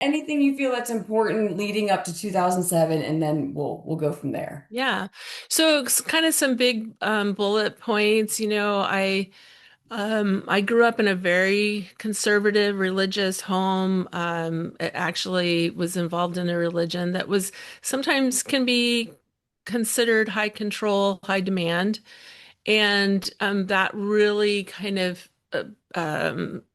anything you feel that's important leading up to 2007, and then we'll go from there. Yeah. So it's kind of some big bullet points. I grew up in a very conservative religious home. It actually was involved in a religion that was sometimes can be considered high control, high demand. And that really kind of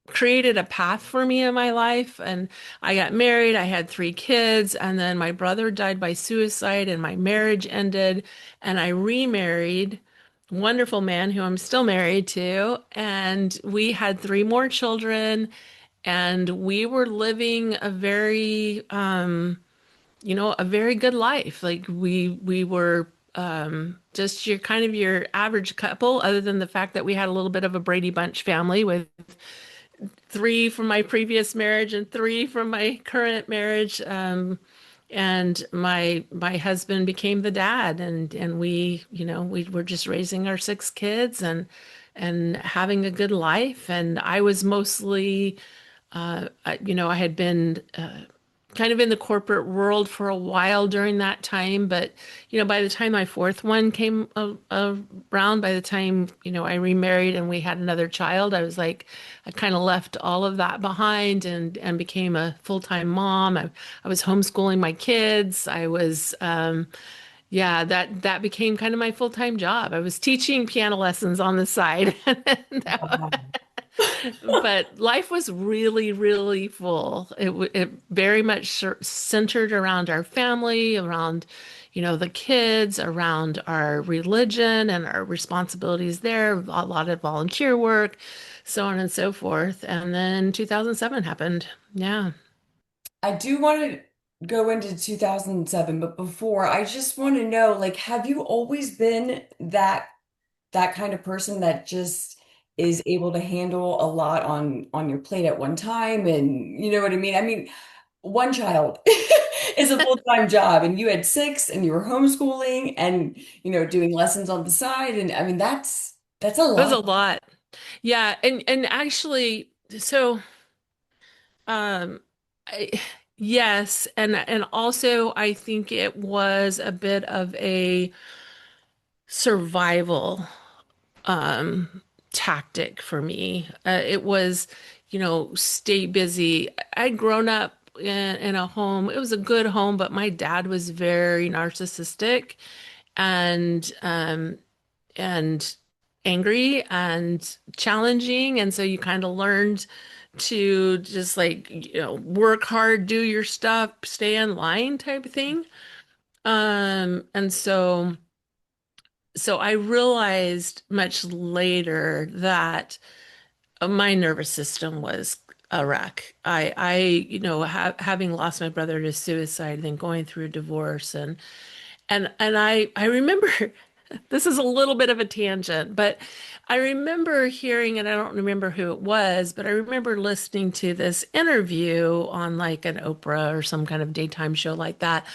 created a path for me in my life. And I got married, I had three kids, and then my brother died by suicide, and my marriage ended, and I remarried. Wonderful man who I'm still married to, and we had three more children, and we were living a very a very good life. Like we were just your kind of your average couple, other than the fact that we had a little bit of a Brady Bunch family with three from my previous marriage and three from my current marriage. And my husband became the dad, and we were just raising our six kids and having a good life. And I was mostly I had been kind of in the corporate world for a while during that time, but by the time my fourth one came around, by the time I remarried and we had another child, I was like, I kind of left all of that behind and became a full-time mom. I was homeschooling my kids. Yeah, that became kind of my full-time job. I was teaching piano lessons on the side. Wow. But life was really, really full. It very much centered around our family, around, the kids, around our religion and our responsibilities there, a lot of volunteer work, so on and so forth. And then 2007 happened. Yeah. I do want to go into 2007, but before, I just want to know, like, have you always been that kind of person that just is able to handle a lot on your plate at one time? And you know what I mean? I mean, one child is a full-time job, and you had six, and you were homeschooling and doing lessons on the side, and I mean that's a It was a lot. lot. Yeah, and actually, so um I, yes, and also I think it was a bit of a survival um tactic for me. It was, stay busy. I'd grown up in a home. It was a good home, but my dad was very narcissistic and and angry and challenging, and so you kind of learned to just like, work hard, do your stuff, stay in line type of thing. And so I realized much later that my nervous system was a wreck. Having lost my brother to suicide, then going through a divorce, and I remember this is a little bit of a tangent, but I remember hearing, and I don't remember who it was, but I remember listening to this interview on like an Oprah or some kind of daytime show like that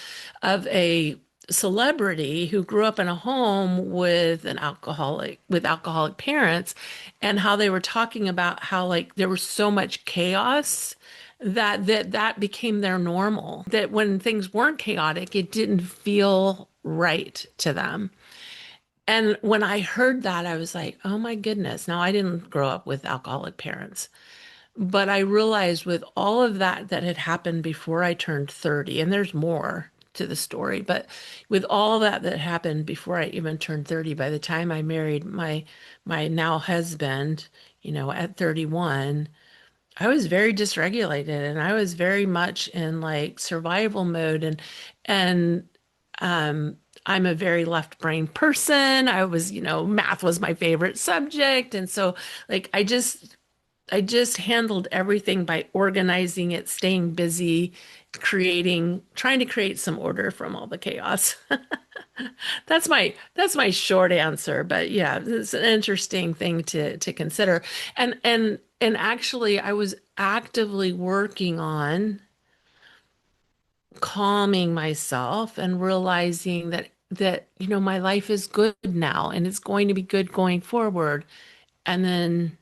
of a celebrity who grew up in a home with alcoholic parents, and how they were talking about how like there was so much chaos that became their normal, that when things weren't chaotic it didn't feel right to them. And when I heard that, I was like, oh my goodness. Now, I didn't grow up with alcoholic parents, but I realized with all of that that had happened before I turned 30, and there's more to the story, but with all that happened before I even turned 30, by the time I married my now husband, at 31, I was very dysregulated, and I was very much in like survival mode, and um I'm a very left brain person. I was, math was my favorite subject, and so like I just handled everything by organizing it, staying busy, trying to create some order from all the chaos. That's my short answer, but yeah, it's an interesting thing to consider. And actually, I was actively working on calming myself and realizing that my life is good now and it's going to be good going forward. And then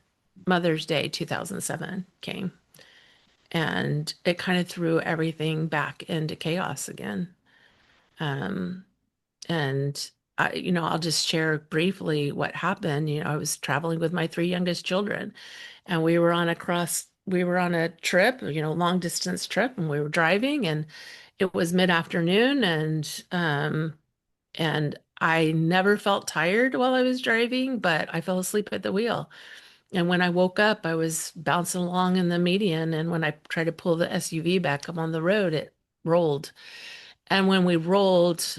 Mother's Day 2007 came. and it kind of threw everything back into chaos again. Um, and I'll just share briefly what happened. I was traveling with my three youngest children, and we were on a trip, long distance trip, and we were driving, and it was mid-afternoon, and I never felt tired while I was driving, but I fell asleep at the wheel. And when I woke up, I was bouncing along in the median, and when I tried to pull the SUV back up on the road, it rolled. And when we rolled,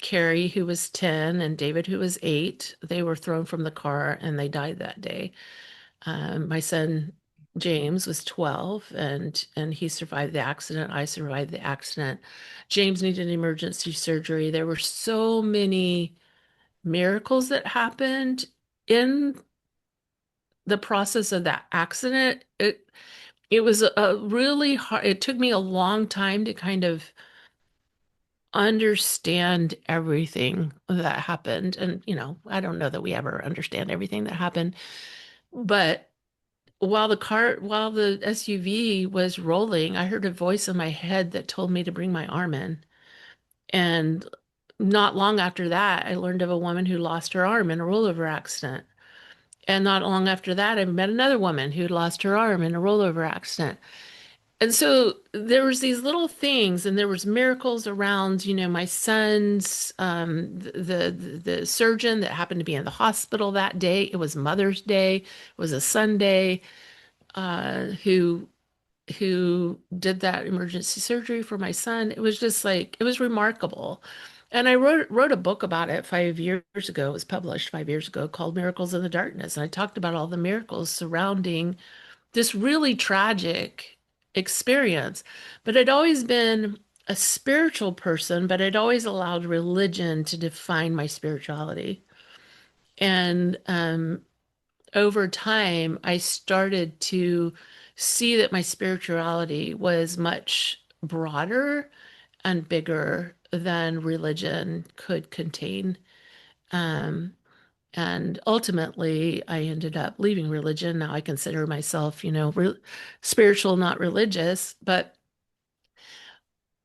Carrie, who was 10, and David, who was 8, they were thrown from the car and they died that day. My son James was 12, and he survived the accident. I survived the accident. James needed emergency surgery. There were so many miracles that happened in the process of that accident. It was a really hard, it took me a long time to kind of understand everything that happened. And, I don't know that we ever understand everything that happened, but while the SUV was rolling, I heard a voice in my head that told me to bring my arm in. And not long after that, I learned of a woman who lost her arm in a rollover accident. And not long after that, I met another woman who lost her arm in a rollover accident. And so there was these little things, and there was miracles around, my son's, the surgeon that happened to be in the hospital that day. It was Mother's Day. It was a Sunday. Who did that emergency surgery for my son. It was just like, it was remarkable. And I wrote a book about it 5 years ago. It was published 5 years ago called Miracles in the Darkness. And I talked about all the miracles surrounding this really tragic experience. But I'd always been a spiritual person, but I'd always allowed religion to define my spirituality. And over time, I started to see that my spirituality was much broader and bigger than religion could contain. Um, and ultimately, I ended up leaving religion. Now I consider myself, spiritual, not religious, but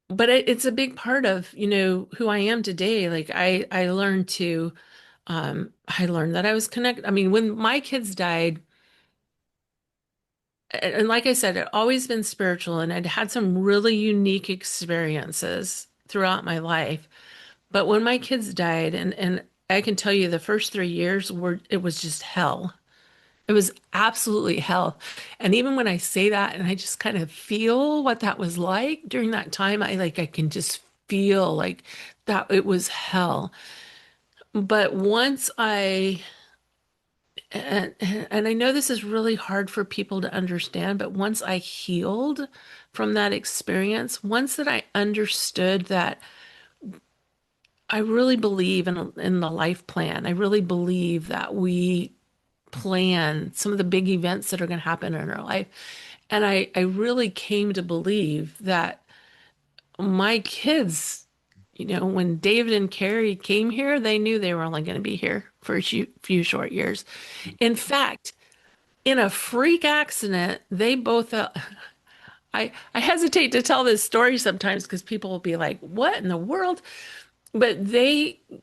it's a big part of, who I am today. Like I learned that I was connected. I mean, when my kids died, and like I said, I'd always been spiritual and I'd had some really unique experiences throughout my life. But when my kids died, and I can tell you the first 3 years it was just hell. It was absolutely hell. And even when I say that and I just kind of feel what that was like during that time, I can just feel like that it was hell. But once I and I know this is really hard for people to understand, but once I healed from that experience, once that I understood that I really believe in the life plan. I really believe that we plan some of the big events that are going to happen in our life. And I really came to believe that my kids, when David and Carrie came here, they knew they were only going to be here for a few short years. In fact, in a freak accident, they both I hesitate to tell this story sometimes because people will be like, "What in the world?" But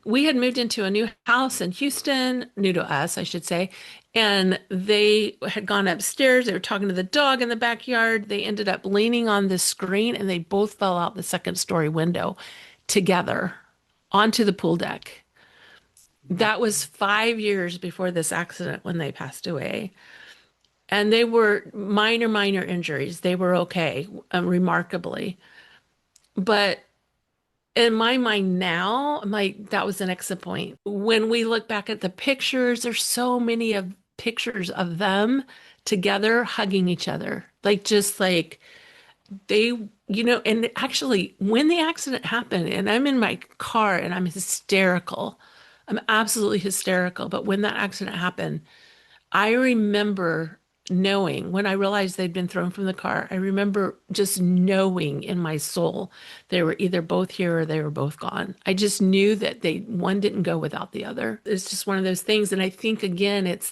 we had moved into a new house in Houston, new to us, I should say, and they had gone upstairs. They were talking to the dog in the backyard. They ended up leaning on the screen and they both fell out the second story window together onto the pool deck. That was 5 years before this accident when they passed away. And they were minor injuries. They were okay, remarkably. But in my mind now, I'm like, that was an exit point. When we look back at the pictures, there's so many of pictures of them together hugging each other. Like just like they, and actually when the accident happened and I'm in my car and I'm hysterical. I'm absolutely hysterical. But when that accident happened, I remember knowing when I realized they'd been thrown from the car, I remember just knowing in my soul they were either both here or they were both gone. I just knew that one didn't go without the other. It's just one of those things. And I think again, it's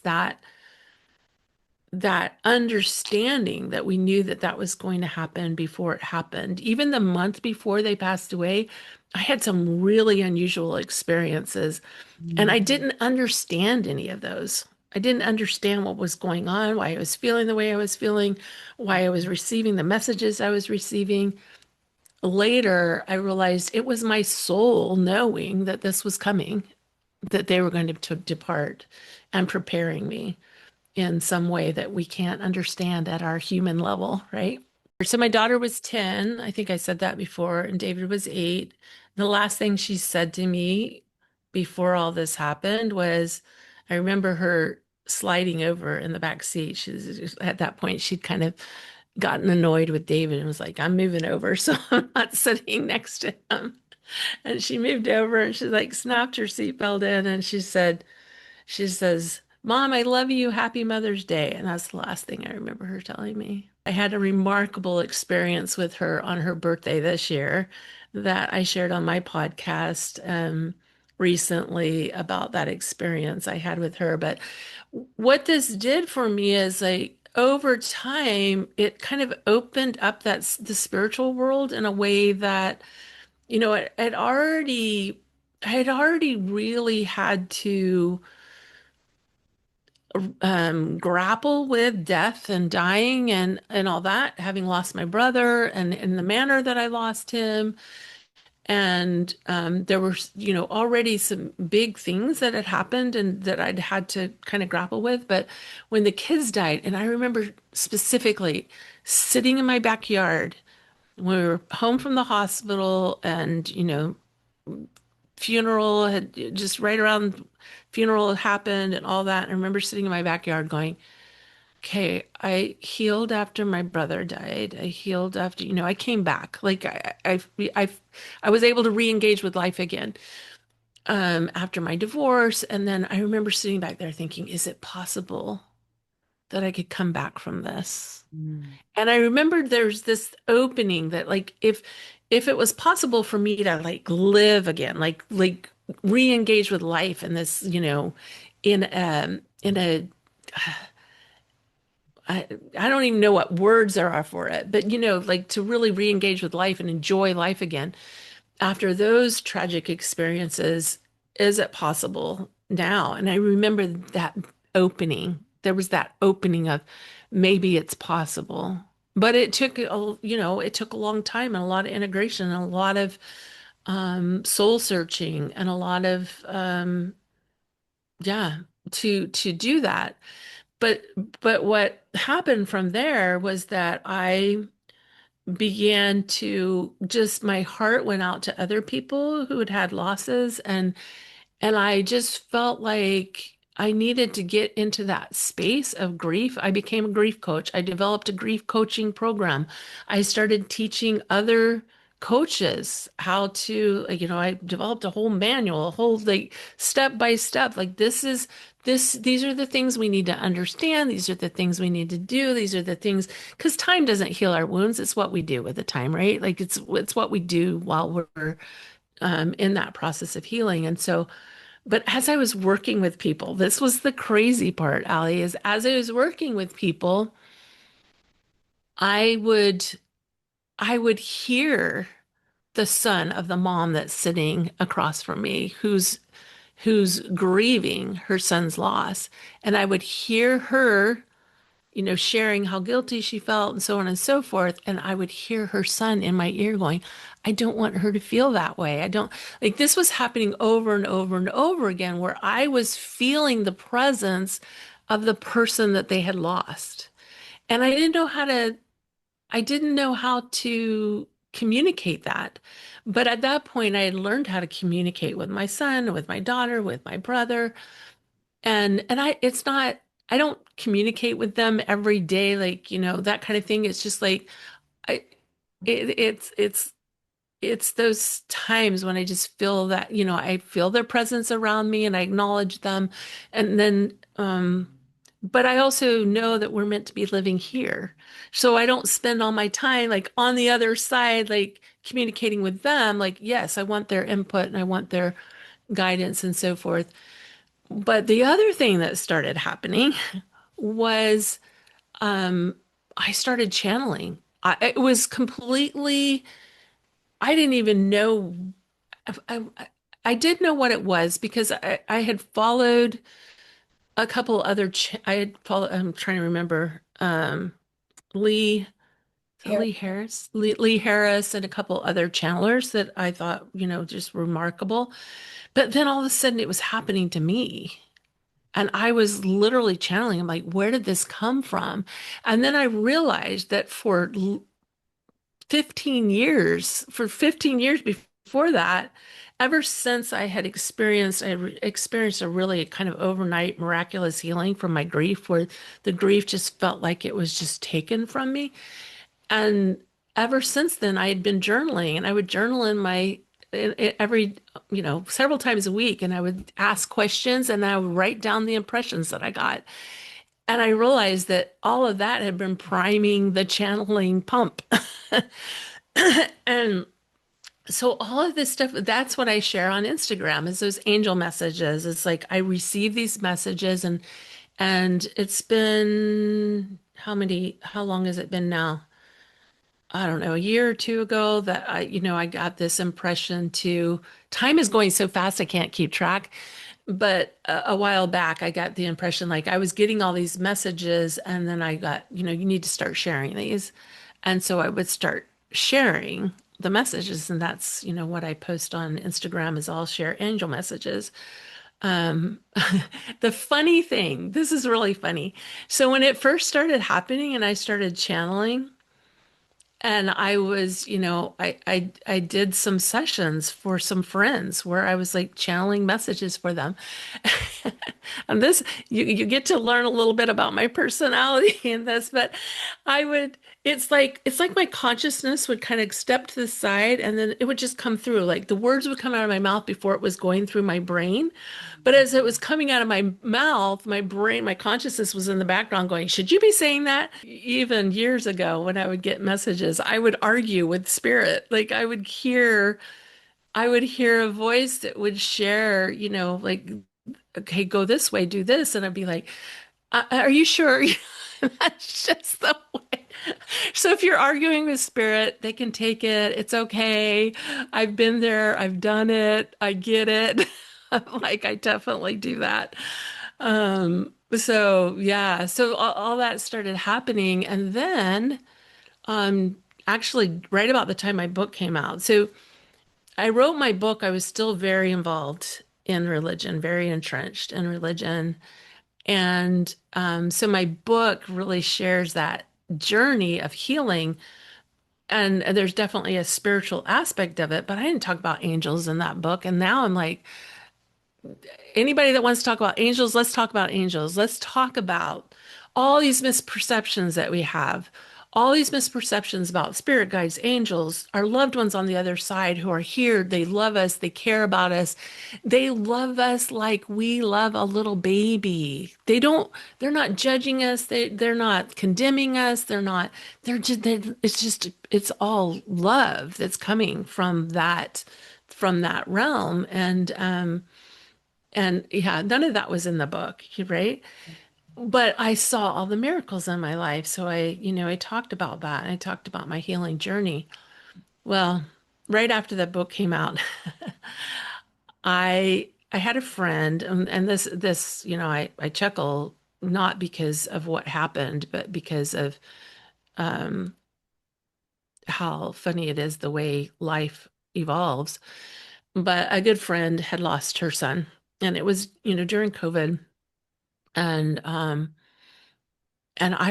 that understanding that we knew that that was going to happen before it happened. Even the month before they passed away, I had some really unusual experiences, and I Mm. didn't understand any of those. I didn't understand what was going on, why I was feeling the way I was feeling, why I was receiving the messages I was receiving. Later, I realized it was my soul knowing that this was coming, that they were going to depart and preparing me in some way that we can't understand at our human level, right? So my daughter was 10. I think I said that before, and David was 8. The last thing she said to me before all this happened was, I remember her sliding over in the back seat. At that point, she'd kind of gotten annoyed with David and was like, I'm moving over, so I'm not sitting next to him. And she moved over and she like snapped her seatbelt in and she says, Mom, I love you. Happy Mother's Day. And that's the last thing I remember her telling me. I had a remarkable experience with her on her birthday this year that I shared on my podcast recently about that experience I had with her. But what this did for me is like over time, it kind of opened up the spiritual world in a way that, I had already really had to grapple with death and dying and all that, having lost my brother and in the manner that I lost him. And there were, already some big things that had happened and that I'd had to kind of grapple with. But when the kids died, and I remember specifically sitting in my backyard, we were home from the hospital, and funeral had just right around funeral had happened and all that. And I remember sitting in my backyard going, okay, I healed after my brother died. I healed after, I came back. Like I was able to re-engage with life again after my divorce. And then I remember sitting back there thinking, is it possible that I could come back from this? Mm. And I remembered there's this opening that like if it was possible for me to like live again, like re-engage with life in this, in a I don't even know what words there are for it, but like to really re-engage with life and enjoy life again after those tragic experiences, is it possible now? And I remember that opening. There was that opening of maybe it's possible. But it took a long time and a lot of integration and a lot of soul searching and a lot of yeah, to do that. But but what happened from there was that I began to just my heart went out to other people who had had losses, and I just felt like I needed to get into that space of grief. I became a grief coach. I developed a grief coaching program. I started teaching other coaches how to, like, I developed a whole manual, a whole like step by step. Like these are the things we need to understand. These are the things we need to do. These are the things, because time doesn't heal our wounds. It's what we do with the time, right? Like it's what we do while we're in that process of healing. And so but as I was working with people, this was the crazy part, Allie, is as I was working with people, I would I would hear the son of the mom that's sitting across from me who's grieving her son's loss. And I would hear her sharing how guilty she felt and so on and so forth. And I would hear her son in my ear going, I don't want her to feel that way. I don't like this was happening over and over and over again, where I was feeling the presence of the person that they had lost. And I didn't know how to communicate that. But at that point, I had learned how to communicate with my son, with my daughter, with my brother. And it's not, I don't communicate with them every day, like, that kind of thing. It's just like, I, it, it's those times when I just feel that, I feel their presence around me and I acknowledge them. And then, but I also know that we're meant to be living here. So I don't spend all my time like on the other side, like communicating with them. Like, yes, I want their input and I want their guidance and so forth. But the other thing that started happening was um, I started channeling. It was completely, I didn't even know. I did know what it was because I had followed a couple other, I had followed, I'm trying to remember, Lee, is that Here, Lee Harris? Lee Harris and a couple other channelers that I thought, just remarkable. But then all of a sudden it was happening to me. And I was literally channeling. I'm like, where did this come from? And then I realized that 15 years before that, ever since I experienced a really kind of overnight miraculous healing from my grief, where the grief just felt like it was just taken from me. And ever since then, I had been journaling, and I would journal every, several times a week, and I would ask questions and I would write down the impressions that I got. And I realized that all of that had been priming the channeling pump. And so all of this stuff, that's what I share on Instagram is those angel messages. It's like I receive these messages, and it's been how long has it been now? I don't know, a year or two ago that I got this impression to time is going so fast I can't keep track. But a while back, I got the impression like I was getting all these messages, and then I got, you need to start sharing these. And so I would start sharing the messages, and that's, what I post on Instagram is I'll share angel messages. Um, the funny thing, this is really funny. So when it first started happening and I started channeling, and I was, I did some sessions for some friends where I was like channeling messages for them. And this, you get to learn a little bit about my personality in this, but I would, it's like my consciousness would kind of step to the side and then it would just come through. Like the words would come out of my mouth before it was going through my brain. But as it was coming out of my mouth, my brain, my consciousness was in the background going, should you be saying that? Even years ago, when I would get messages, I would argue with spirit. Like I would hear a voice that would share, like, okay, go this way, do this. And I'd be like, are you sure? That's just the way. So if you're arguing with spirit, they can take it. It's okay. I've been there. I've done it. I get it. Like I definitely do that. So yeah, so all that started happening. And then actually right about the time my book came out. So I wrote my book, I was still very involved in religion, very entrenched in religion. And so my book really shares that journey of healing. And there's definitely a spiritual aspect of it, but I didn't talk about angels in that book. And now I'm like, anybody that wants to talk about angels, let's talk about angels. Let's talk about all these misperceptions that we have, all these misperceptions about spirit guides, angels, our loved ones on the other side who are here. They love us, they care about us. They love us like we love a little baby. They're not judging us, they're not condemning us, it's all love that's coming from that realm. And yeah, none of that was in the book, right? But I saw all the miracles in my life. So I talked about that. I talked about my healing journey. Well, right after that book came out, I had a friend and this, I chuckle not because of what happened, but because of um how funny it is the way life evolves. But a good friend had lost her son, and it was, during COVID. And I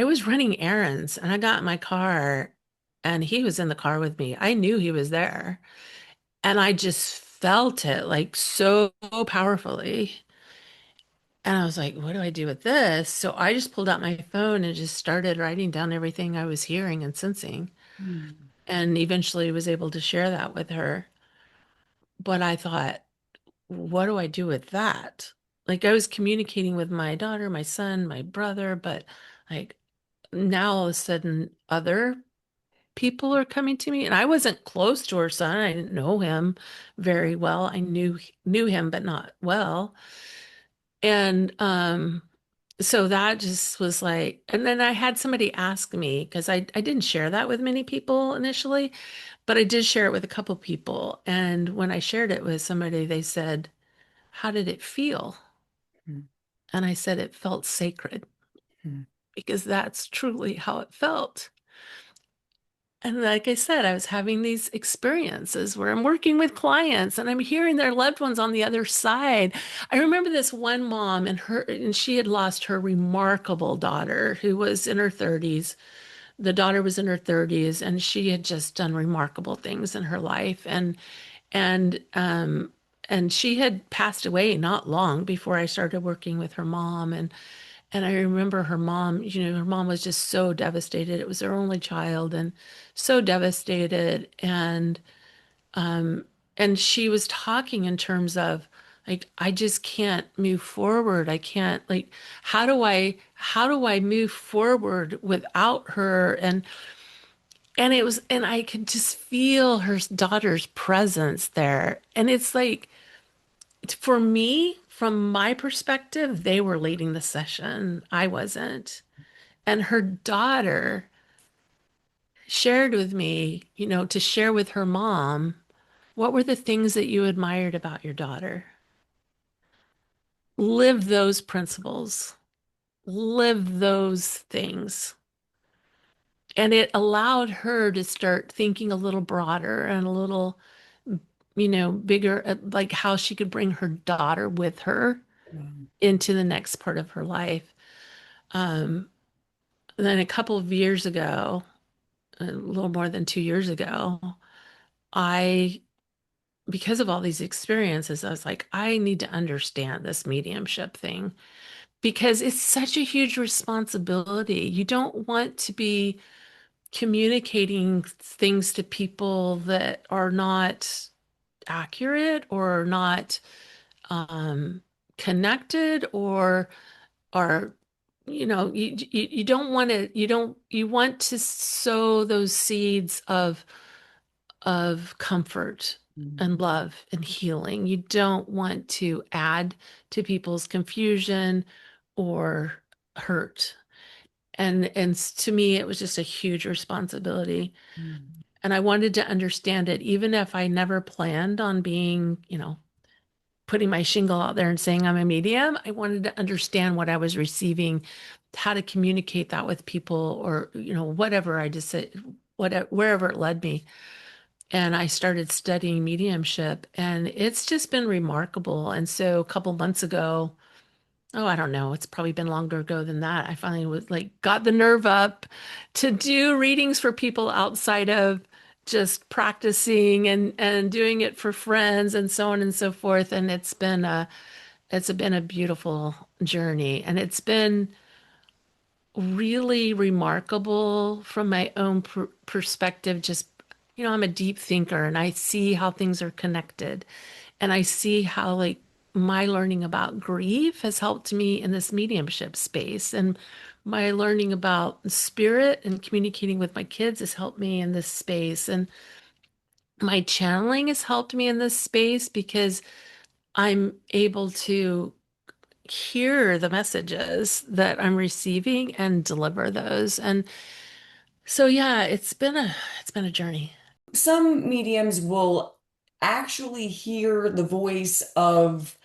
was running errands and I got in my car and he was in the car with me. I knew he was there and I just felt it like so powerfully. And I was like, what do I do with this? So I just pulled out my phone and just started writing down everything I was hearing and sensing, hmm. and eventually was able to share that with her. But I thought, what do I do with that? Like I was communicating with my daughter, my son, my brother, but like now all of a sudden other people are coming to me, and I wasn't close to her son. I didn't know him very well. I knew him but not well. And So that just was like, and then I had somebody ask me because I didn't share that with many people initially, but I did share it with a couple people. And when I shared it with somebody, they said, "How did it feel?" Mm, And I said, "It felt sacred," mm, because that's truly how it felt. And like I said, I was having these experiences where I'm working with clients and I'm hearing their loved ones on the other side. I remember this one mom and she had lost her remarkable daughter who was in her 30s. The daughter was in her 30s and she had just done remarkable things in her life. And and she had passed away not long before I started working with her mom. And I remember her mom, her mom was just so devastated. It was her only child and so devastated. Um, and she was talking in terms of like, I just can't move forward. I can't like, how do I move forward without her? And it was, and I could just feel her daughter's presence there. And it's like, for me, from my perspective, they were leading the session. I wasn't. And her daughter shared with me, to share with her mom, what were the things that you admired about your daughter? Live those principles, live those things. And it allowed her to start thinking a little broader and a little, bigger, like how she could bring her daughter with her wow. into the next part of her life. Um, then a couple of years ago, a little more than 2 years ago, I because of all these experiences, I was like, I need to understand this mediumship thing because it's such a huge responsibility. You don't want to be communicating things to people that are not accurate or not um, connected or are, you don't want to, you want to sow those seeds of comfort and Mm, love and healing. You don't want to add to people's confusion or hurt. And to me, it was just a huge responsibility. mm, And I wanted to understand it, even if I never planned on being, putting my shingle out there and saying I'm a medium. I wanted to understand what I was receiving, how to communicate that with people, or, whatever I just said, whatever, wherever it led me. And I started studying mediumship, and it's just been remarkable. And so a couple months ago, oh, I don't know, it's probably been longer ago than that. I finally was like got the nerve up to do readings for people outside of just practicing and doing it for friends and so on and so forth. And it's been a beautiful journey, and it's been really remarkable from my own perspective. Just, I'm a deep thinker and I see how things are connected. And I see how, like, my learning about grief has helped me in this mediumship space. And my learning about spirit and communicating with my kids has helped me in this space. And my channeling has helped me in this space because I'm able to hear the messages that I'm receiving and deliver those. And so yeah, it's been a journey. some mediums will actually hear the voice of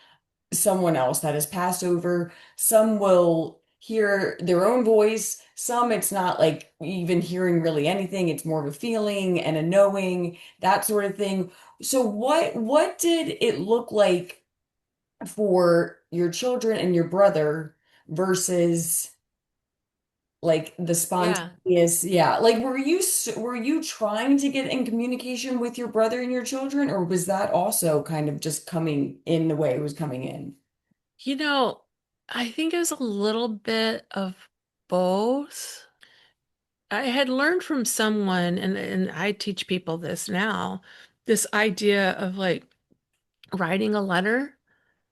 someone else that has passed over. Some will hear their own voice. Some it's not like even hearing really anything. It's more of a feeling and a knowing, that sort of thing. So what did it look like for your children and your brother versus like the Yeah. spontaneous, yeah. Like were you trying to get in communication with your brother and your children, or was that also kind of just coming in the way it was coming in? You know, I think it was a little bit of both. I had learned from someone, and I teach people this now, this idea of like writing a letter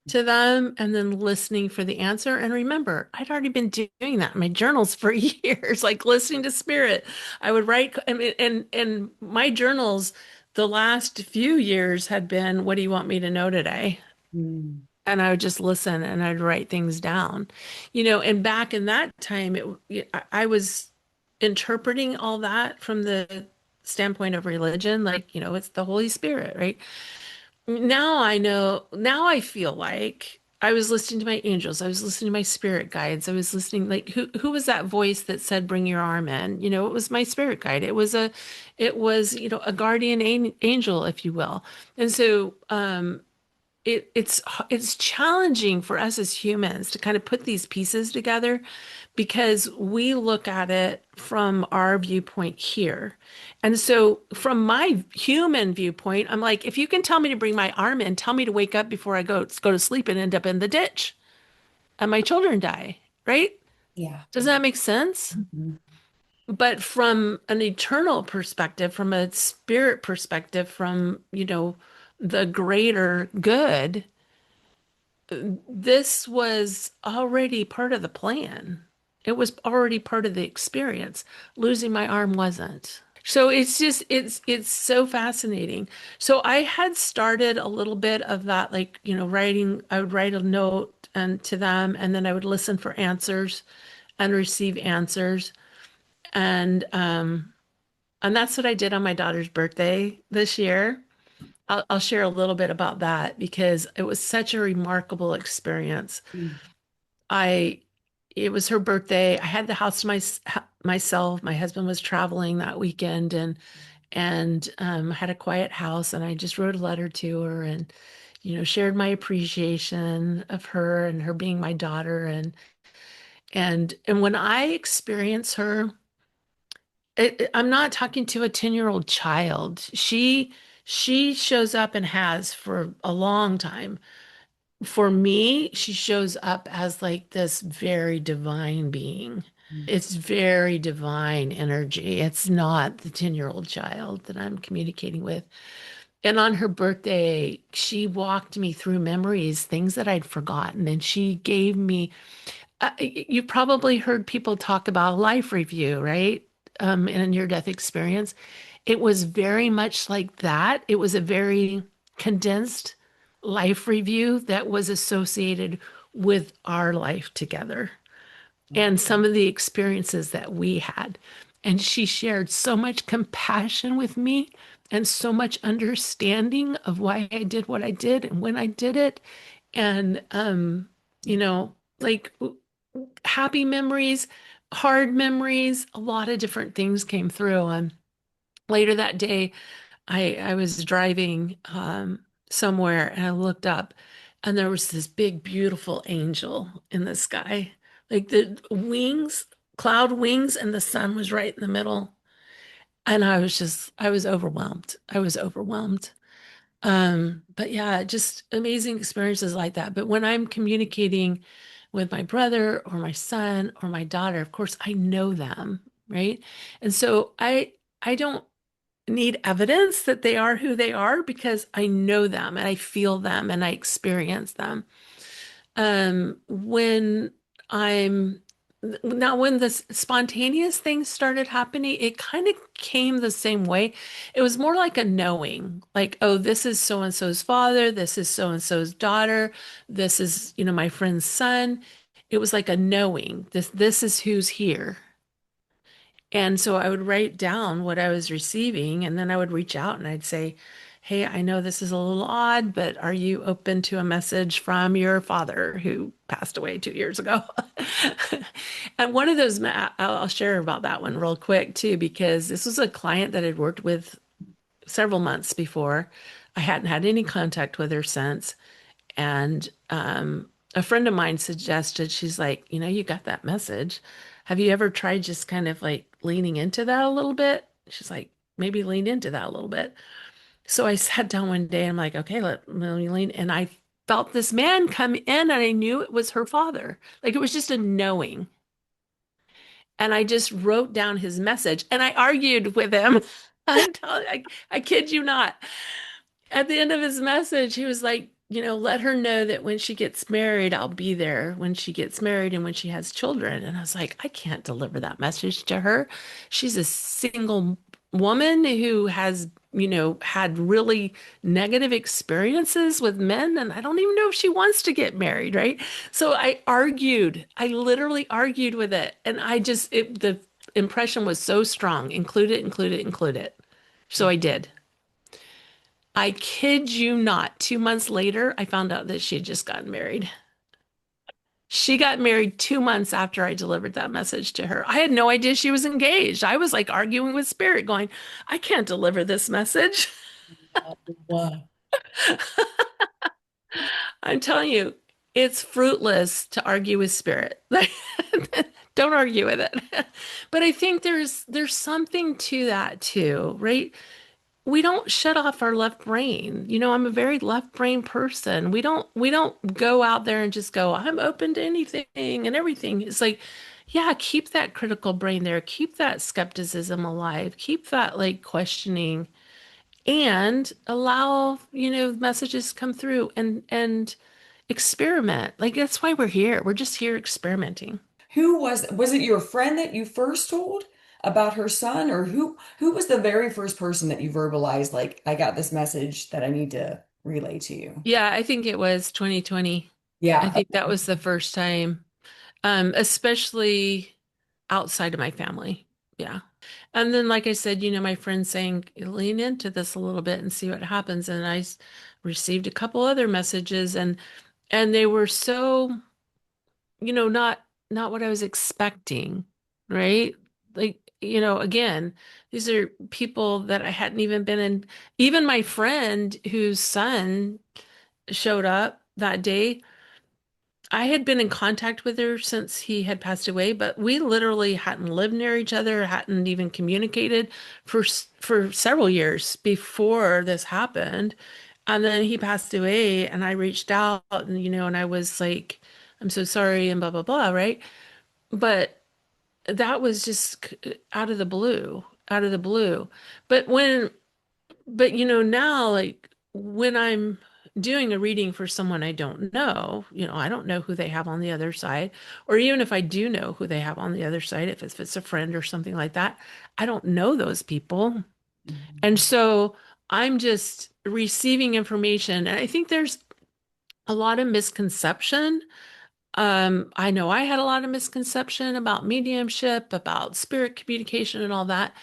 to them and then listening for the answer. And remember, I'd already been doing that in my journals for years, like listening to spirit. I would write, I mean, and my journals the last few years had been, what do you want me to know today? Mm. and I would just listen and I'd write things down. And back in that time, I was interpreting all that from the standpoint of religion, like, it's the Holy Spirit, right? Now I know, now I feel like I was listening to my angels, I was listening to my spirit guides, I was listening, like, who was that voice that said bring your arm in? It was my spirit guide. It was a guardian angel, if you will. And so it's challenging for us as humans to kind of put these pieces together because we look at it from our viewpoint here. And so from my human viewpoint, I'm like, if you can tell me to bring my arm in, tell me to wake up before I go to sleep and end up in the ditch and my children die, right? Yeah. Does that make sense? Mhm. But from an eternal perspective, from a spirit perspective, from, the greater good, this was already part of the plan. It was already part of the experience. Losing my arm wasn't. So it's so fascinating. So I had started a little bit of that, like, writing. I would write a note and to them, and then I would listen for answers and receive answers. And that's what I did on my daughter's birthday this year. I'll share a little bit about that because it was such a remarkable experience. Mm. I it was her birthday. I had the house to myself. My husband was traveling that weekend and had a quiet house and I just wrote a letter to her and shared my appreciation of her and her being my daughter and when I experience her, I'm not talking to a 10-year-old child. She shows up and has for a long time. For me, she shows up as like this very divine being. It's very divine energy. It's not the 10-year-old child that I'm communicating with. And on her birthday, she walked me through memories, things that I'd forgotten. And she gave me, you probably heard people talk about life review, right? In a near-death experience. It was very much like that. It was a very condensed life review that was associated with our life together and some of the experiences that we had. And she shared so much compassion with me and so much understanding of why I did what I did and when I did it. And, like happy memories, hard memories, a lot of different things came through. And later that day, I was driving somewhere and I looked up and there was this big, beautiful angel in the sky. Like the wings, cloud wings, and the sun was right in the middle. And I was overwhelmed. I was overwhelmed. But yeah, just amazing experiences like that. But when I'm communicating with my brother or my son or my daughter, of course, I know them, right? And so I don't need evidence that they are who they are because I know them and I feel them and I experience them. When I'm Now, when the spontaneous things started happening, it kind of came the same way. It was more like a knowing, like, oh, this is so and so's father, this is so and so's daughter, this is, my friend's son. It was like a knowing. This is who's here. And so I would write down what I was receiving, and then I would reach out and I'd say, hey, I know this is a little odd, but are you open to a message from your father who passed away 2 years ago? And one of those, I'll share about that one real quick too, because this was a client that I'd worked with several months before. I hadn't had any contact with her since. And a friend of mine suggested, she's like, you got that message. Have you ever tried just kind of like leaning into that a little bit? She's like, maybe lean into that a little bit. So I sat down one day and I'm like, okay, let me lean. And I felt this man come in and I knew it was her father. Like it was just a knowing. And I just wrote down his message and I argued with him. I kid you not. At the end of his message, he was like, let her know that when she gets married, I'll be there when she gets married and when she has children. And I was like, I can't deliver that message to her. She's a single woman who has had really negative experiences with men, and I don't even know if she wants to get married, right? So I argued. I literally argued with it, and the impression was so strong. Include it, include it, include it. So I did. I kid you not. 2 months later, I found out that she had just gotten married. She got married 2 months after I delivered that message to her. I had no idea she was engaged. I was like arguing with spirit, going, I can't deliver this message. Wow. I'm telling you, it's fruitless to argue with spirit. Don't argue with it. But I think there's something to that too, right? We don't shut off our left brain. I'm a very left brain person. We don't go out there and just go, I'm open to anything and everything. It's like, yeah, keep that critical brain there. Keep that skepticism alive. Keep that like questioning and allow, messages come through and experiment. Like that's why we're here. We're just here experimenting. Who was it your friend that you first told about her son, or who was the very first person that you verbalized, like, I got this message that I need to relay to you? Yeah, I think it was 2020. I Yeah. think that was the first time, especially outside of my family. Yeah. And then, like I said, my friend saying, lean into this a little bit and see what happens. And received a couple other messages and they were so, not what I was expecting, right? Like, again, these are people that I hadn't even been in. Even my friend whose son showed up that day, I had been in contact with her since he had passed away, but we literally hadn't lived near each other, hadn't even communicated for several years before this happened. And then he passed away, and I reached out, and and I was like, "I'm so sorry," and blah blah blah, right? But that was just out of the blue, out of the blue. But now, like when I'm doing a reading for someone I don't know, I don't know who they have on the other side. Or even if I do know who they have on the other side, if it's a friend or something like that, I don't know those people. And Mhm. so I'm just receiving information. And I think there's a lot of misconception. I know I had a lot of misconception about mediumship, about spirit communication and all that.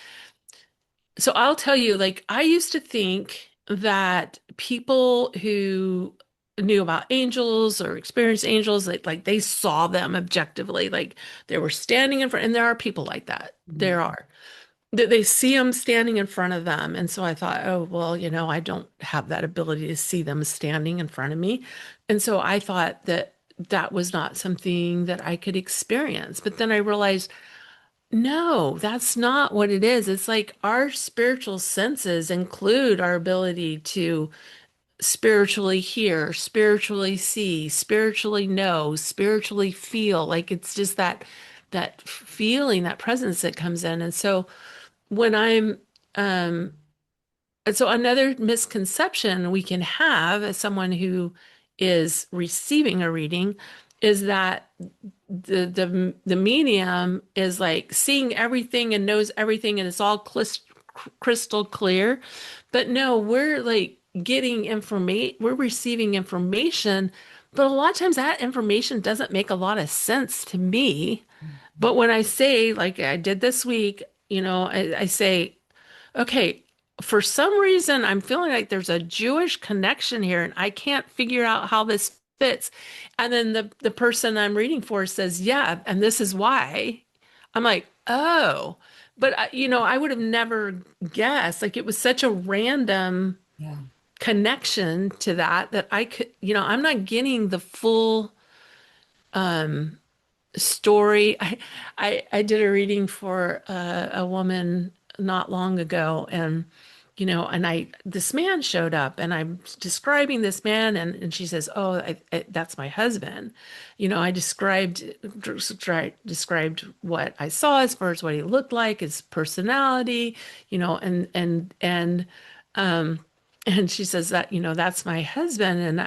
So I'll tell you, like, I used to think that people who knew about angels or experienced angels, like they saw them objectively, like they were standing in front, and there are people like that. Mhm. There are. That they see them standing in front of them. And so I thought, oh, well, I don't have that ability to see them standing in front of me. And so I thought that that was not something that I could experience. But then I realized, no, that's not what it is. It's like our spiritual senses include our ability to spiritually hear, spiritually see, spiritually know, spiritually feel. Like it's just that feeling, that presence that comes in. And so when I'm um and so another misconception we can have as someone who is receiving a reading is that the medium is like seeing everything and knows everything and it's all crystal clear. But no, we're like getting information, we're receiving information, but a lot of times that information doesn't make a lot of sense to me. But when I say, like I did this week, I say, okay, for some reason, I'm feeling like there's a Jewish connection here, and I can't figure out how this fits. And then the person I'm reading for says, yeah, and this is why. I'm like, oh, but I would have never guessed. Like it was such a random Yeah. connection to that I could, I'm not getting the full story. I did a reading for a woman not long ago, and and this man showed up, and I'm describing this man, and she says, "Oh, that's my husband." I described what I saw as far as what he looked like, his personality, um, and she says that that's my husband,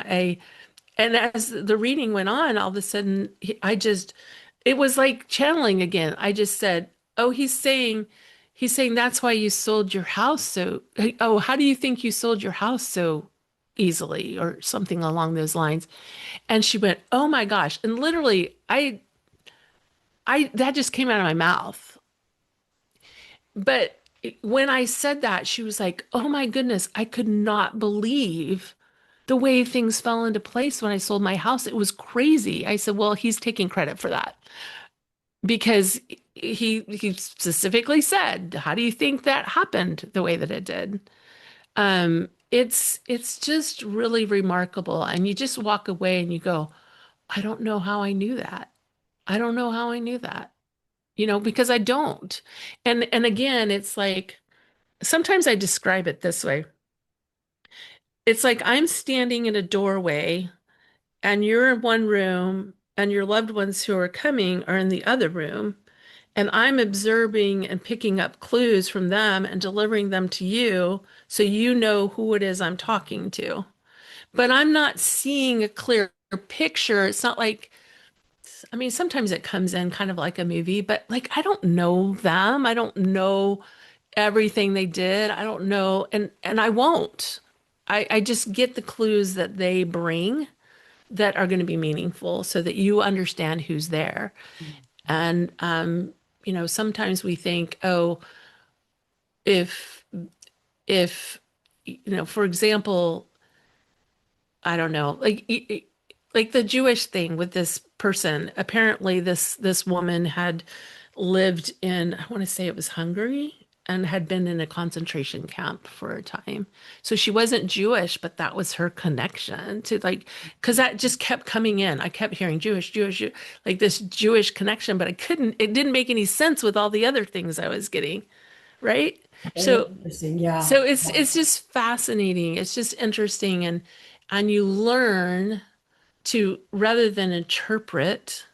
and as the reading went on, all of a sudden, it was like channeling again. I just said, oh, he's saying, He's saying that's why you sold your house so, oh, how do you think you sold your house so easily or something along those lines? And she went, "Oh my gosh." And literally, that just came out of my mouth. But when I said that, she was like, "Oh my goodness, I could not believe the way things fell into place when I sold my house. It was crazy." I said, "Well, he's taking credit for that because he specifically said, 'How do you think that happened the way that it did?'" It's just really remarkable. And you just walk away and you go, "I don't know how I knew that. I don't know how I knew that." Because I don't. And again, it's like sometimes I describe it this way. It's like I'm standing in a doorway and you're in one room and your loved ones who are coming are in the other room. And I'm observing and picking up clues from them and delivering them to you so you know who it is I'm talking to. But I'm not seeing a clear picture. It's not like, I mean, sometimes it comes in kind of like a movie, but like I don't know them. I don't know everything they did. I don't know, and I won't. I just get the clues that they bring that are going to be meaningful so that you understand who's there. And sometimes we think, oh, if if for example, I don't know, like the Jewish thing with this person. Apparently, this woman had lived in, I want to say it was Hungary, and had been in a concentration camp for a time. So she wasn't Jewish, but that was her connection to like, because that just kept coming in. I kept hearing Jewish, Jewish, like this Jewish connection, but it didn't make any sense with all the other things I was getting, right? Very So interesting. Yeah. so it's just fascinating. It's just interesting and you learn to rather than interpret,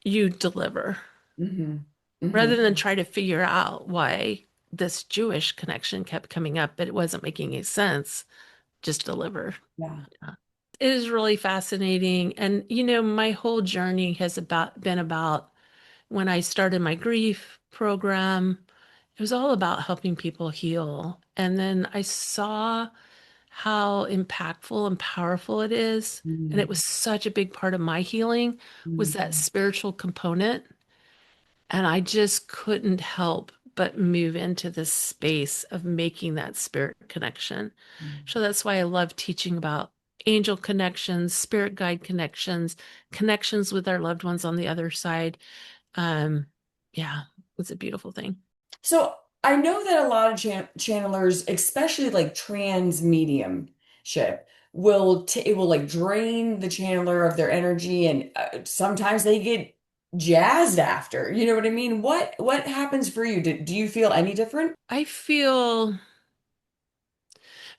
you deliver. Hmm. Hmm. Rather than try to figure out why this Jewish connection kept coming up, but it wasn't making any sense, just deliver. Yeah. Yeah. It is really fascinating. And my whole journey has been about when I started my grief program, it was all about helping people heal. And then I saw how impactful and powerful it is. And it Mm. was such a big part of my healing was Mm. that spiritual component. And I just couldn't help but move into this space of making that spirit connection. So that's why I love teaching about angel connections, spirit guide connections, connections with our loved ones on the other side. Um, yeah, it's a beautiful thing. So I know that a lot of channelers, especially like trans mediumship, it will like drain the channeler of their energy, and sometimes they get jazzed after. You know what I mean? What happens for you? Do you feel any different? I feel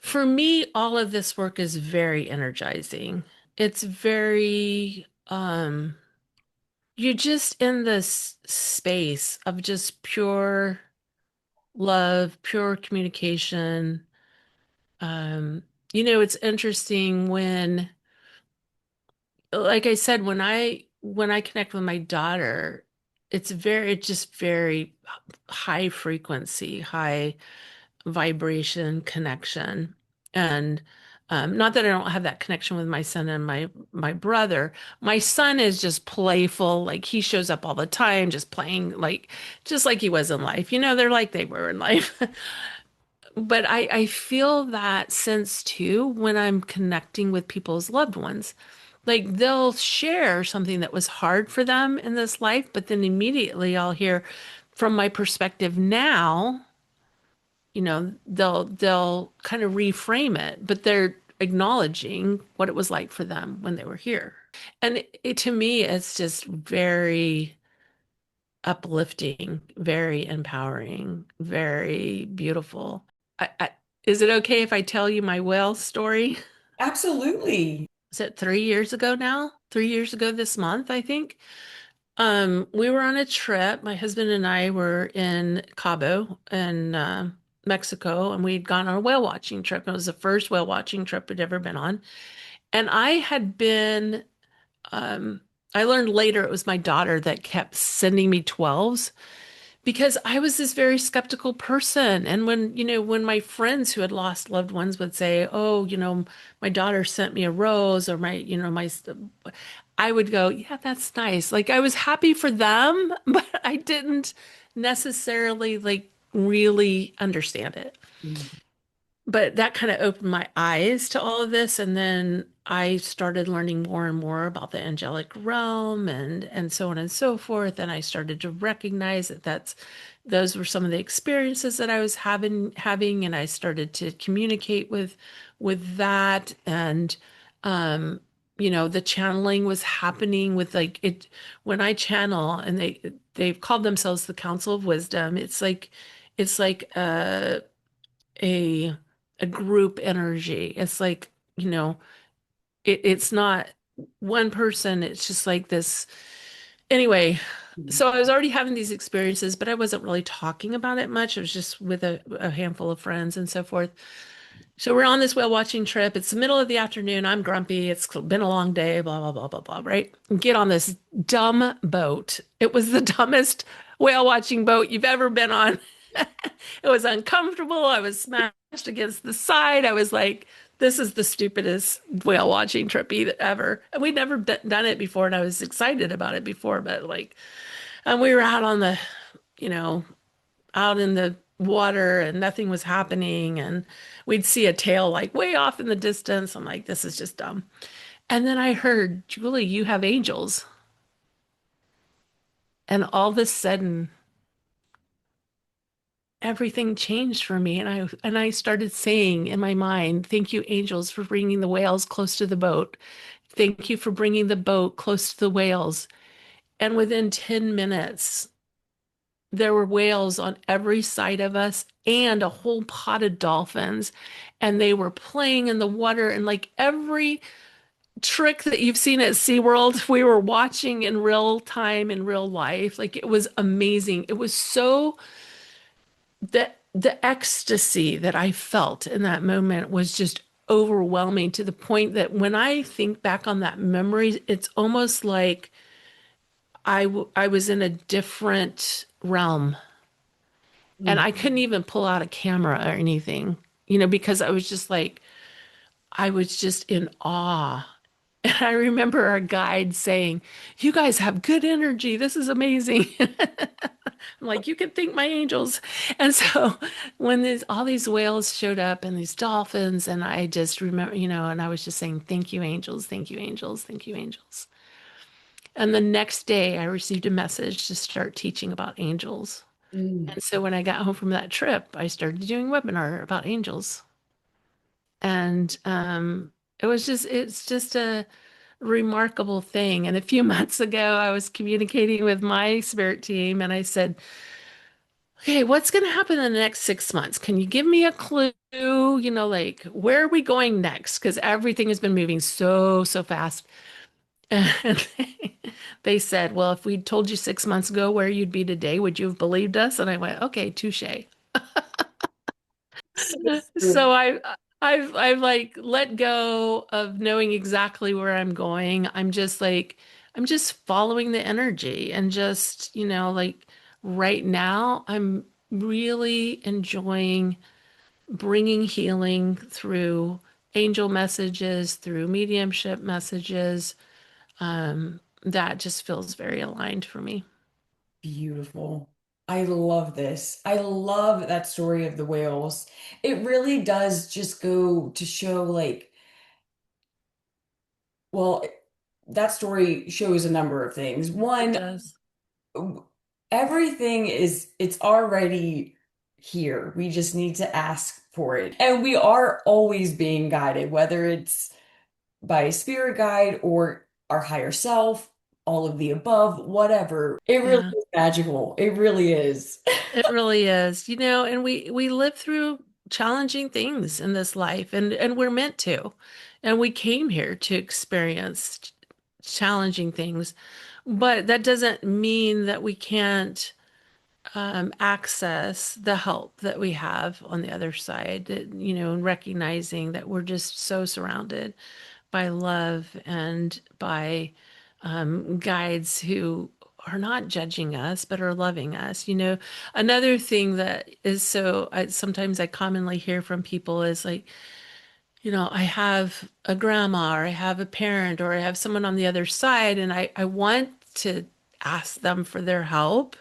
for me, all of this work is very energizing. It's very, you're just in this space of just pure love, pure communication. Um, it's interesting when, like I said, when I connect with my daughter, it's just very high frequency, high vibration connection. And not that I don't have that connection with my son and my brother. My son is just playful, like he shows up all the time, just playing like just like he was in life. They're like they were in life. But I feel that sense too when I'm connecting with people's loved ones. Like they'll share something that was hard for them in this life, but then immediately I'll hear from my perspective now, they'll kind of reframe it, but they're acknowledging what it was like for them when they were here. And to me, it's just very uplifting, very empowering, very beautiful. I, is it okay if I tell you my whale story? Absolutely. Is it 3 years ago now? 3 years ago this month, I think. We were on a trip. My husband and I were in Cabo in Mexico, and we'd gone on a whale watching trip. It was the first whale watching trip we'd ever been on. And I had been, um, I learned later it was my daughter that kept sending me 12s because I was this very skeptical person. And when my friends who had lost loved ones would say, "Oh, my daughter sent me a rose," or I would go, "Yeah, that's nice." Like I was happy for them, but I didn't necessarily like really understand it. Mm. But that kind of opened my eyes to all of this, and then I started learning more and more about the angelic realm and so on and so forth. And I started to recognize that those were some of the experiences that I was having, and I started to communicate with that. And um, the channeling was happening with like it when I channel, and they've called themselves the Council of Wisdom. It's like a a group energy. It's like, it's not one person, it's just like this. Anyway, so I was already having these experiences, but I wasn't really talking about it much. It was just with a handful of friends and so forth. So we're on this whale watching trip. It's the middle of the afternoon. I'm grumpy. It's been a long day, blah, blah, blah, blah, blah, right? Get on this dumb boat. It was the dumbest whale watching boat you've ever been on. It was uncomfortable. I was smashed against the side. I was like, this is the stupidest whale watching trip ever. And we'd never done it before, and I was excited about it before, but like, and we were you know, out in the water and nothing was happening. And we'd see a tail like way off in the distance. I'm like, this is just dumb. And then I heard, Julie, you have angels. And all of a sudden, everything changed for me. And I started saying in my mind, thank you, angels, for bringing the whales close to the boat. Thank you for bringing the boat close to the whales. And within 10 minutes, there were whales on every side of us and a whole pod of dolphins. And they were playing in the water. And like every trick that you've seen at SeaWorld, we were watching in real time, in real life. Like it was amazing. It was so the ecstasy that I felt in that moment was just overwhelming to the point that when I think back on that memory, it's almost like I was in a different realm, and Mm. I couldn't even pull out a camera or anything, because I was just in awe. And I remember our guide saying, "You guys have good energy. This is amazing." I'm like, "You can thank my angels." And so when all these whales showed up and these dolphins, and I just remember, and I was just saying, "Thank you, angels. Thank you, angels. Thank you, angels." And the next day I received a message to start teaching about angels. Mm. And so when I got home from that trip, I started doing a webinar about angels. And it's just a remarkable thing. And a few months ago, I was communicating with my spirit team and I said, "Okay, what's going to happen in the next 6 months? Can you give me a clue? Like where are we going next? Because everything has been moving so, so fast." And they said, "Well, if we told you 6 months ago where you'd be today, would you have believed us?" And I went, "Okay, touche." So true. So I've like let go of knowing exactly where I'm going. I'm just following the energy and just, like right now I'm really enjoying bringing healing through angel messages, through mediumship messages. That just feels very aligned for me. Beautiful. I love this. I love that story of the whales. It really does just go to show, like, well, that story shows a number of things. It One, does. everything it's already here. We just need to ask for it. And we are always being guided, whether it's by a spirit guide or our higher self, all of the above, whatever. It really Yeah. is magical. It really is. It really is, and we live through challenging things in this life, and we're meant to. And we came here to experience challenging things, but that doesn't mean that we can't access the help that we have on the other side, and recognizing that we're just so surrounded by love and by guides who are not judging us, but are loving us. Another thing that is sometimes I commonly hear from people is like, I have a grandma or I have a parent or I have someone on the other side and I want to ask them for their help.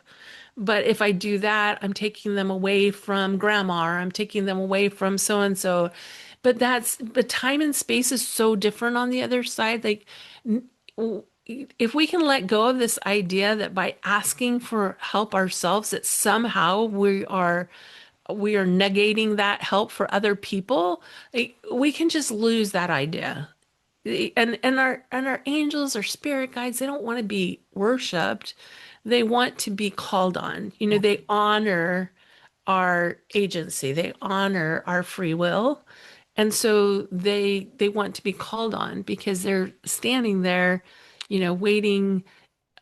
But if I do that, I'm taking them away from grandma or I'm taking them away from so and so. But time and space is so different on the other side. Like, n- if we can let go of this idea that by asking for help ourselves, that somehow we are negating that help for other people, like, we can just lose that idea. And our angels or spirit guides, they don't want to be worshiped. They want to be called on. They honor our agency. They honor our free will. And so they want to be called on because they're standing there, waiting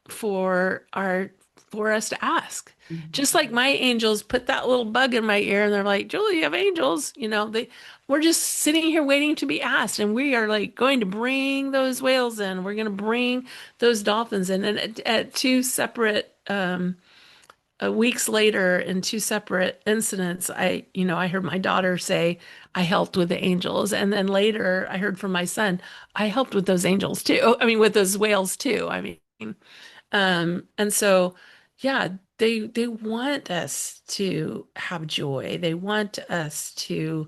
for our for us to ask. Just like my angels put that little bug in my ear and they're like, Julie, you have angels. We're just sitting here waiting to be asked. And we are like going to bring those whales in. We're going to bring those dolphins in. And at two separate weeks later in two separate incidents, I heard my daughter say, I helped with the angels. And then later I heard from my son, I helped with those angels too. I mean, with those whales too. I mean, and so, yeah, they want us to have joy. They want us to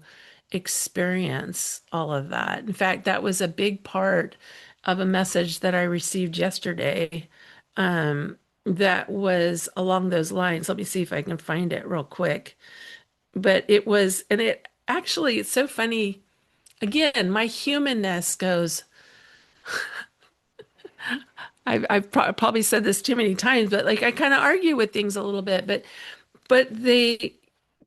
experience all of that. In fact, that was a big part of a message that I received yesterday, that was along those lines. Let me see if I can find it real quick. But it was, and it actually, it's so funny. Again, my humanness goes, I've probably said this too many times, but like I kind of argue with things a little bit, but they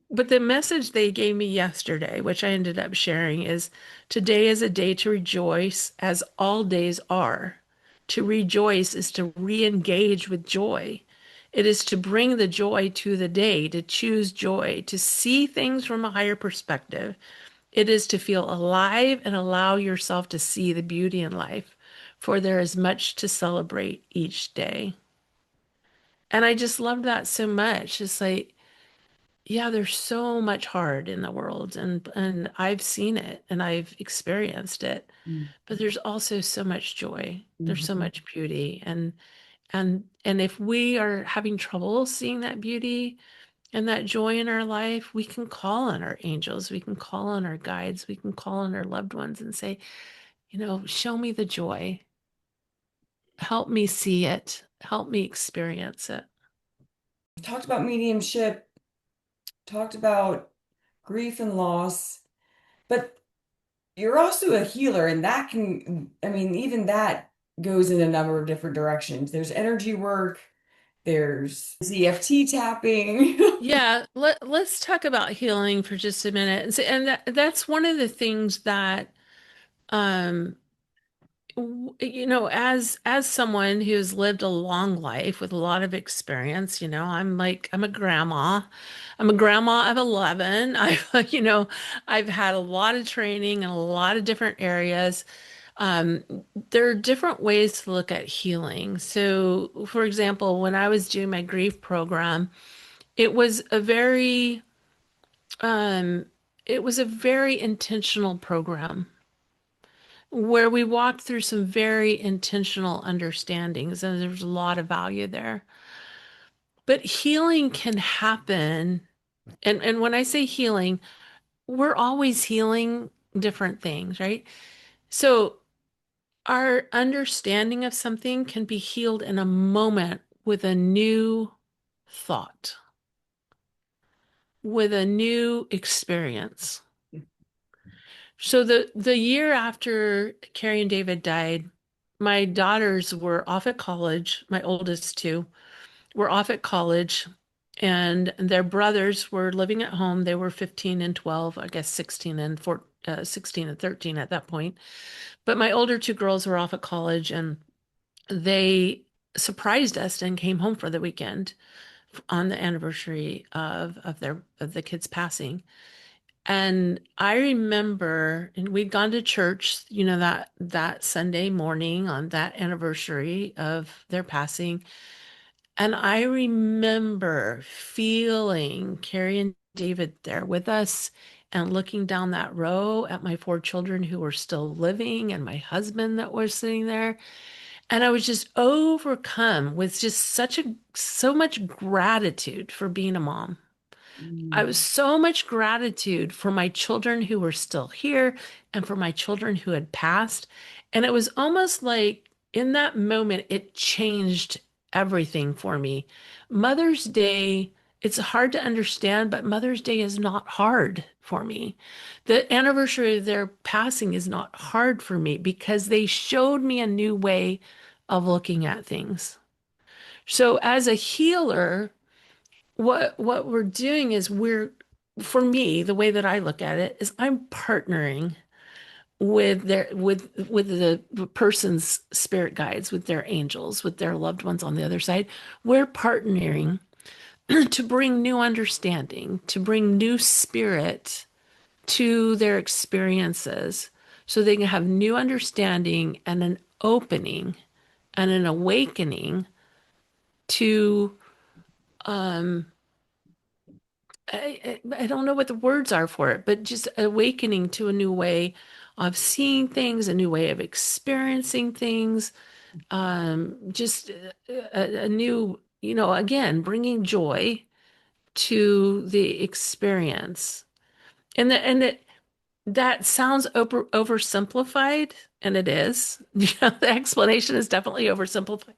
but the message they gave me yesterday, which I ended up sharing, is today is a day to rejoice as all days are. To rejoice is to re-engage with joy. It is to bring the joy to the day, to choose joy, to see things from a higher perspective. It is to feel alive and allow yourself to see the beauty in life, for there is much to celebrate each day. And I just love that so much. It's like, yeah, there's so much hard in the world and I've seen it and I've experienced it, but there's also so much joy. There's so Mhm. much beauty and if we are having trouble seeing that beauty and that joy in our life, we can call on our angels, we can call on our guides, we can call on our loved ones and say, show me the joy. Help me see it. Help me experience it. Talked about mediumship, talked about grief and loss, but you're also a healer, and that can, I mean, even that goes in a number of different directions. There's energy work, there's EFT tapping. Yeah, let's talk about healing for just a minute. And that's one of the things that um as someone who's lived a long life with a lot of experience, I'm a grandma. I'm a grandma of 11. I've had a lot of training in a lot of different areas. Um, there are different ways to look at healing. So, for example, when I was doing my grief program, it was a very um, it was a very intentional program where we walked through some very intentional understandings, and there's a lot of value there. But healing can happen, and when I say healing, we're always healing different things, right? So our understanding of something can be healed in a moment with a new thought, with a new experience. So the year after Carrie and David died, my daughters were off at college, my oldest two were off at college, and their brothers were living at home. They were 15 and 12, I guess 16 and 13 at that point. But my older two girls were off at college, and they surprised us and came home for the weekend on the anniversary of the kids passing. And I remember, and we'd gone to church, that Sunday morning on that anniversary of their passing. And I remember feeling Carrie and David there with us and looking down that row at my four children who were still living and my husband that was sitting there. And I was just overcome with just so much gratitude for being a mom. I was Mm. so much gratitude for my children who were still here and for my children who had passed. And it was almost like in that moment, it changed everything for me. Mother's Day, it's hard to understand, but Mother's Day is not hard for me. The anniversary of their passing is not hard for me because they showed me a new way of looking at things. So as a healer, what we're doing is for me, the way that I look at it is I'm partnering with the person's spirit guides, with their angels, with their loved ones on the other side. We're partnering to bring new understanding, to bring new spirit to their experiences so they can have new understanding and an opening and an awakening to um I don't know what the words are for it, but just awakening to a new way of seeing things, a new way of experiencing things, just a new, again, bringing joy to the experience. And that sounds oversimplified, and it is. The explanation is definitely oversimplified.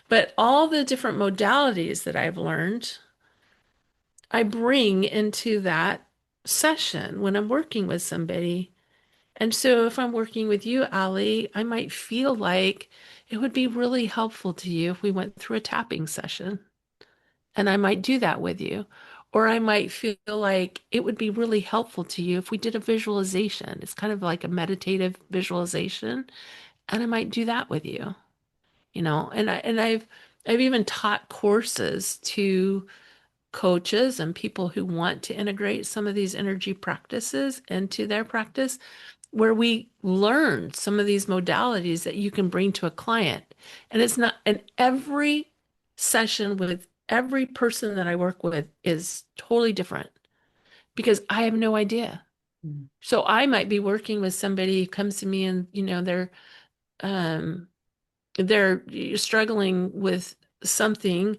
But all the different modalities that I've learned I bring into that session when I'm working with somebody. And so if I'm working with you, Ali, I might feel like it would be really helpful to you if we went through a tapping session. And I might do that with you. Or I might feel like it would be really helpful to you if we did a visualization. It's kind of like a meditative visualization. And I might do that with you, and I've even taught courses to coaches and people who want to integrate some of these energy practices into their practice, where we learn some of these modalities that you can bring to a client. And it's not, and every session with every person that I work with is totally different because I have no idea. Mm. So I might be working with somebody who comes to me and, um, they're struggling with something.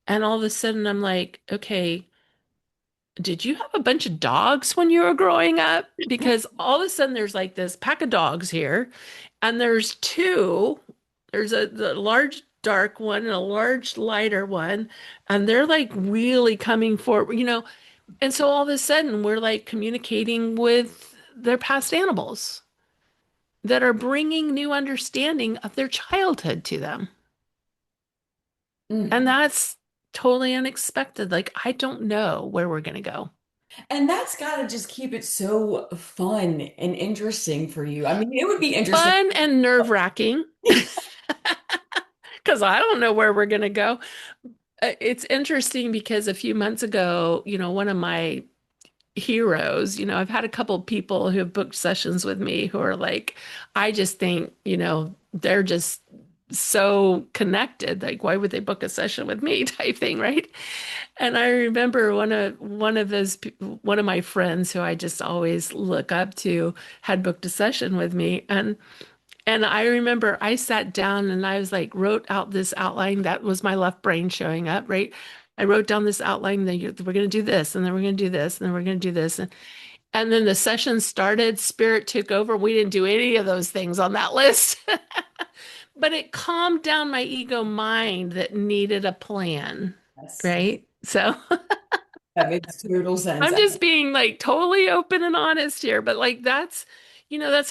And all of a sudden I'm like, okay, did you have a bunch of dogs when you were growing up? Because all of a sudden there's like this pack of dogs here, and there's two. There's the large dark one and a large lighter one, and they're like really coming forward. And so all of a sudden we're like communicating with their past animals that are bringing new understanding of their childhood to them. Mm. And that's totally unexpected. Like, I don't know where we're going to go. And that's got to just keep it so fun and interesting for you. I mean, it would be interesting. Fun and nerve-wracking because I don't know where we're going to go. It's interesting because a few months ago, one of my heroes, I've had a couple people who have booked sessions with me who are like, I just think, they're just so connected. Like, why would they book a session with me type thing, right? And I remember one of my friends who I just always look up to had booked a session with me, and I remember I sat down and I was like, wrote out this outline. That was my left brain showing up, right? I wrote down this outline that we're going to do this, and then we're going to do this, and then we're going to do this. And then the session started, spirit took over. We didn't do any of those things on that list, but it calmed down my ego mind that needed a plan, Yes, right? So that makes total sense. I'm just being like totally open and honest here, but like that's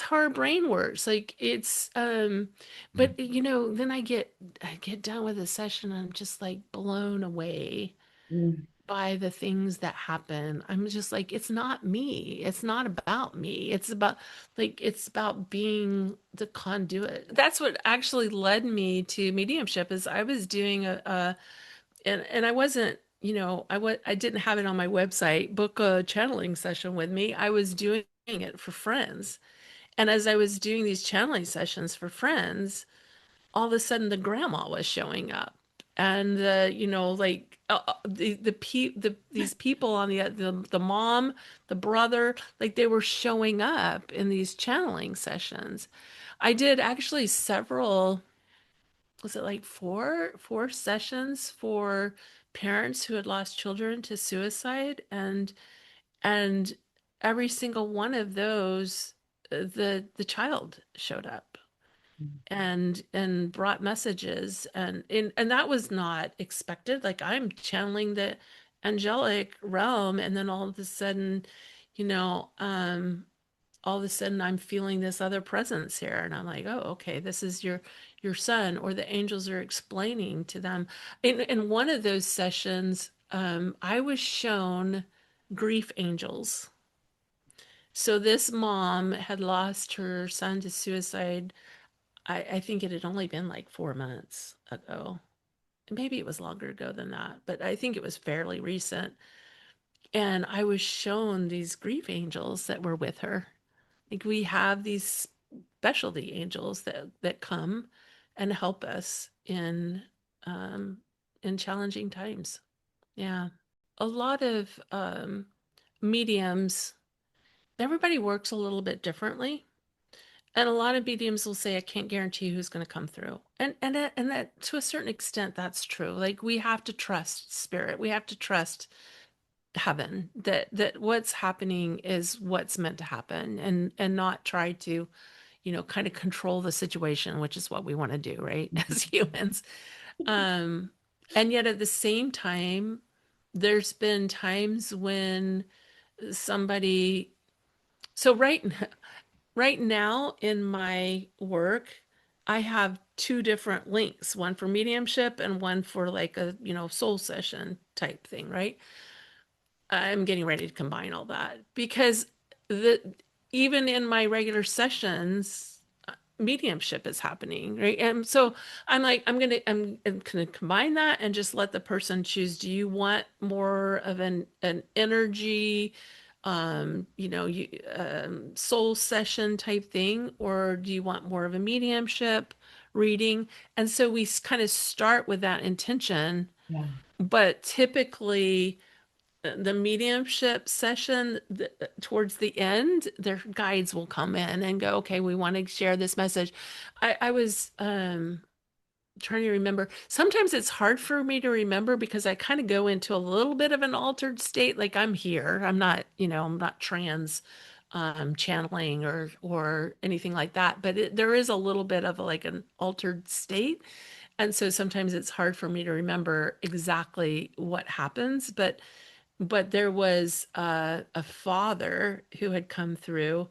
how our brain works. Like but then I get done with the session and I'm just like blown away Mm. by the things that happen. I'm just like, it's not me. It's not about me. It's about being the conduit. That's what actually led me to mediumship is I was doing and I wasn't, I didn't have it on my website, book a channeling session with me. I was doing it for friends. And as I was doing these channeling sessions for friends, all of a sudden the grandma was showing up. and like these people on the mom, the brother, like they were showing up in these channeling sessions. I did actually several, was it like four sessions for parents who had lost children to suicide, and every single one of those, the child showed up and brought messages, and that was not expected. Like I'm channeling the angelic realm, and then you know um all of a sudden I'm feeling this other presence here, and I'm like, oh, okay, this is your son, or the angels are explaining to them. In one of those sessions, I was shown grief angels. So this mom had lost her son to suicide. I think it had only been like 4 months ago. Maybe it was longer ago than that, but I think it was fairly recent. And I was shown these grief angels that were with her. Like we have these specialty angels that come and help us um in challenging times. Yeah. A lot of mediums, everybody works a little bit differently. And a lot of mediums will say, I can't guarantee who's going to come through. And that to a certain extent, that's true. Like we have to trust spirit. We have to trust heaven, that what's happening is what's meant to happen, and not try to, kind of control the situation, which is what we want to do, right? As humans. Um, and yet at the same time, there's been times when somebody, so right now in my work, I have two different links, one for mediumship and one for like a, soul session type thing, right? I'm getting ready to combine all that because the even in my regular sessions, mediumship is happening, right? And so I'm like, I'm gonna combine that and just let the person choose. Do you want more of an energy, soul session type thing, or do you want more of a mediumship reading? And so we kind of start with that intention, Yeah. but typically the mediumship session, towards the end, their guides will come in and go, okay, we want to share this message. I was trying to remember. Sometimes it's hard for me to remember because I kind of go into a little bit of an altered state. Like I'm here. I'm not trans channeling or anything like that. But there is a little bit of like an altered state. And so sometimes it's hard for me to remember exactly what happens. But there was a father who had come through,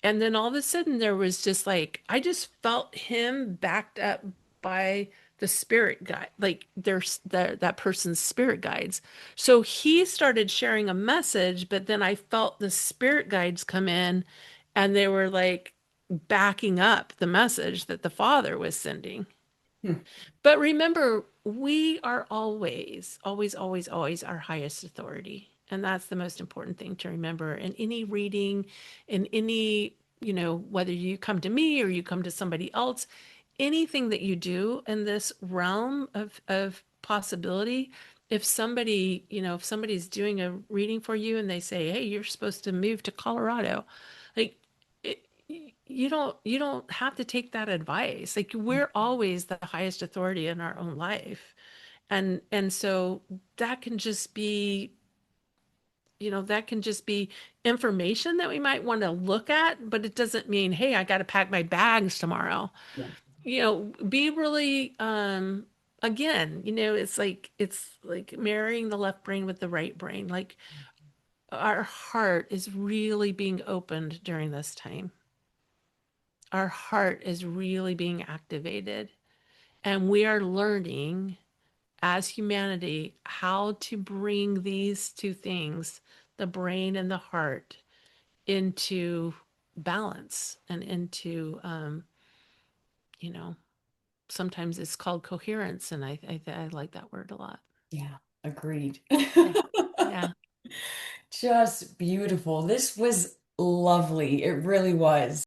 and then all of a sudden there was just like I just felt him backed up by the spirit guide, like there's that person's spirit guides. So he started sharing a message, but then I felt the spirit guides come in, and they were like backing up the message that the father was sending. Hmm. But remember, we are always, always, always, always our highest authority. And that's the most important thing to remember in any reading, in any, whether you come to me or you come to somebody else, anything that you do in this realm of possibility, if somebody's doing a reading for you and they say, hey, you're supposed to move to Colorado, like, it, you don't have to take that advice. Like we're always the highest authority in our own life. And so that can just be, information that we might want to look at, but it doesn't mean, hey, I got to pack my bags tomorrow. Yeah. Be really, again, it's like marrying the left brain with the right brain. Like our heart is really being opened during this time. Our heart is really being activated. And we are learning as humanity how to bring these two things, the brain and the heart, into balance and into, you know, sometimes it's called coherence. And I like that word a lot. Yeah. Agreed. Yeah. Yeah. Just beautiful. This was lovely. It really was.